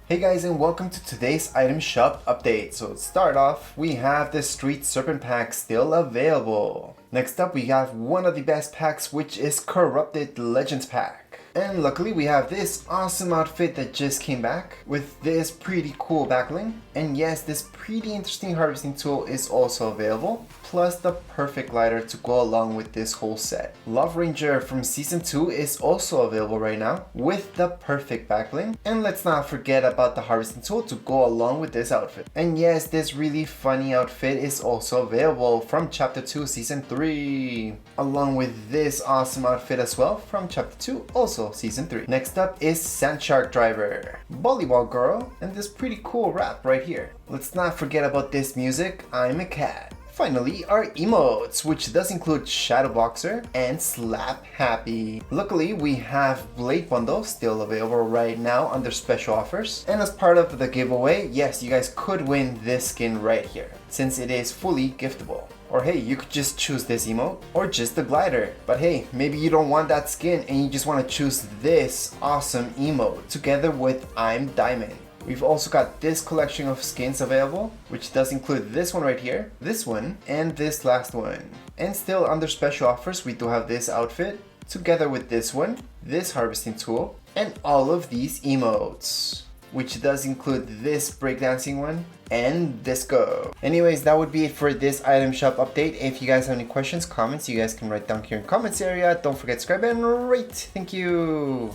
Hey guys, and welcome to today's item shop update. So to start off, we have the Street Serpent pack still available. Next up, we have one of the best packs, which is Corrupted Legends pack. And luckily we have this awesome outfit that just came back with this pretty cool backbling. And yes, this pretty interesting harvesting tool is also available, plus the perfect glider to go along with this whole set. Love Ranger from season 2 is also available right now with the perfect backbling. And let's not forget about the harvesting tool to go along with this outfit. And yes, this really funny outfit is also available from chapter 2 season 3, along with this awesome outfit as well from chapter 2 also season 3. Next up is Sandshark Driver, Volleyball Girl, and this pretty cool rap right here. Let's not forget about this music, I'm a Cat. Finally, our emotes, which does include Shadow Boxer and Slap Happy. Luckily, we have Blade Bundle still available right now under special offers. And as part of the giveaway, yes, you guys could win this skin right here, since it is fully giftable. Or hey, you could just choose this emote, or just the glider. But hey, maybe you don't want that skin and you just want to choose this awesome emote together with I'm Diamond. We've also got this collection of skins available, which does include this one right here, this one, and this last one. And still under special offers, we do have this outfit, together with this one, this harvesting tool, and all of these emotes, which does include this breakdancing one, and disco. Anyways, that would be it for this item shop update. If you guys have any questions, comments, you guys can write down here in the comments area. Don't forget to subscribe and rate. Thank you.